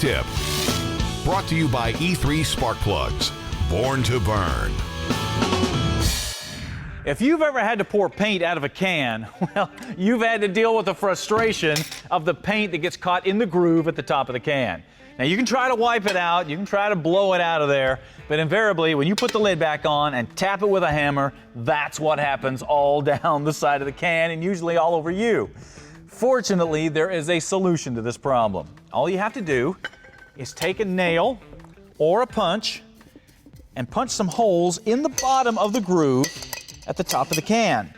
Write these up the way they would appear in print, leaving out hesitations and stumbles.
tip. Brought to you by E3 Spark Plugs. Born to burn. If you've ever had to pour paint out of a can, well, you've had to deal with the frustration of the paint that gets caught in the groove at the top of the can. Now, you can try to wipe it out, you can try to blow it out of there, but invariably, when you put the lid back on and tap it with a hammer, that's what happens all down the side of the can and usually all over you. Fortunately, there is a solution to this problem. All you have to do is take a nail or a punch and punch some holes in the bottom of the groove at the top of the can.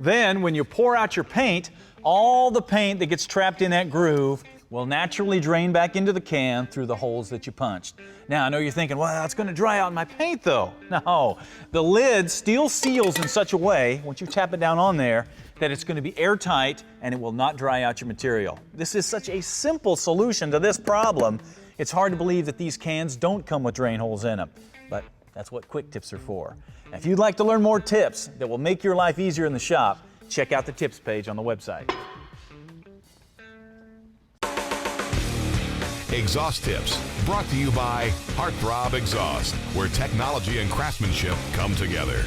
Then, when you pour out your paint, all the paint that gets trapped in that groove will naturally drain back into the can through the holes that you punched. Now, I know you're thinking, well, it's going to dry out in my paint though. No, the lid still seals in such a way, once you tap it down on there, that it's going to be airtight and it will not dry out your material. This is such a simple solution to this problem. It's hard to believe that these cans don't come with drain holes in them, but that's what quick tips are for. If you'd like to learn more tips that will make your life easier in the shop, check out the tips page on the website. Exhaust Tips, brought to you by Heartthrob Exhaust, where technology and craftsmanship come together.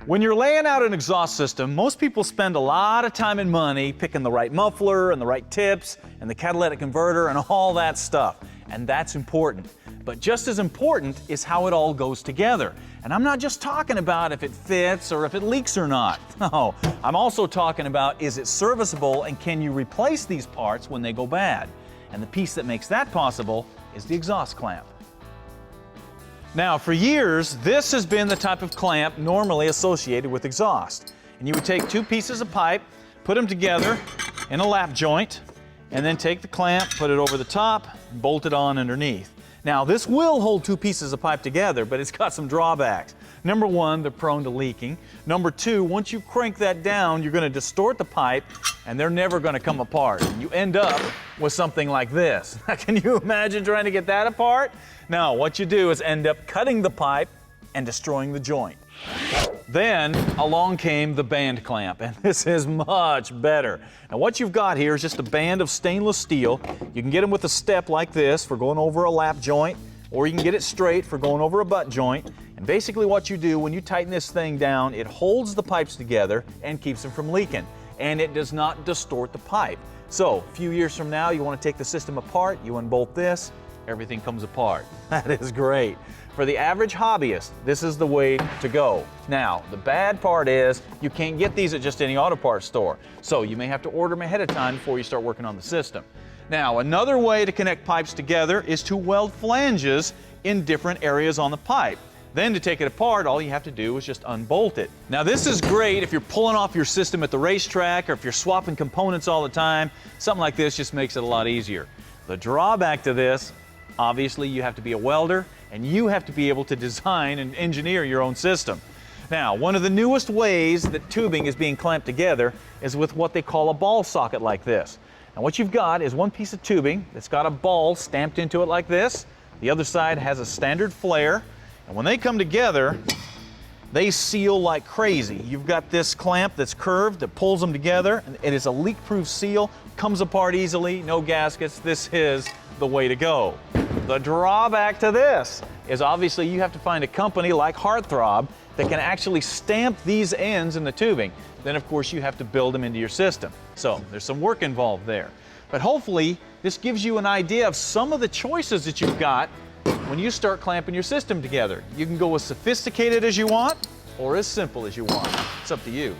When you're laying out an exhaust system, most people spend a lot of time and money picking the right muffler and the right tips and the catalytic converter and all that stuff. And that's important. But just as important is how it all goes together. And I'm not just talking about if it fits or if it leaks or not. No, I'm also talking about, is it serviceable and can you replace these parts when they go bad? And the piece that makes that possible is the exhaust clamp. Now, for years, this has been the type of clamp normally associated with exhaust. And you would take two pieces of pipe, put them together in a lap joint, and then take the clamp, put it over the top, and bolt it on underneath. Now, this will hold two pieces of pipe together, but it's got some drawbacks. Number one, they're prone to leaking. Number two, once you crank that down, you're going to distort the pipe, and they're never going to come apart. And you end up with something like this. Can you imagine trying to get that apart? No, what you do is end up cutting the pipe and destroying the joint. Then along came the band clamp, and this is much better. Now, what you've got here is just a band of stainless steel. You can get them with a step like this for going over a lap joint, or you can get it straight for going over a butt joint. And basically what you do when you tighten this thing down, it holds the pipes together and keeps them from leaking, and it does not distort the pipe. So a few years from now, you want to take the system apart, you unbolt this, everything comes apart. That is great. For the average hobbyist, this is the way to go. Now, the bad part is you can't get these at just any auto parts store, so you may have to order them ahead of time before you start working on the system. Now, another way to connect pipes together is to weld flanges in different areas on the pipe. Then to take it apart, all you have to do is just unbolt it. Now, this is great if you're pulling off your system at the racetrack or if you're swapping components all the time. Something like this just makes it a lot easier. The drawback to this, obviously, you have to be a welder and you have to be able to design and engineer your own system. Now, one of the newest ways that tubing is being clamped together is with what they call a ball socket like this. Now, what you've got is one piece of tubing that's got a ball stamped into it like this. The other side has a standard flare, and when they come together, they seal like crazy. You've got this clamp that's curved that pulls them together, and it is a leak-proof seal, comes apart easily, no gaskets. This is the way to go. The drawback to this is obviously you have to find a company like Heartthrob that can actually stamp these ends in the tubing. Then of course you have to build them into your system. So there's some work involved there. But hopefully this gives you an idea of some of the choices that you've got when you start clamping your system together. You can go as sophisticated as you want or as simple as you want. It's up to you.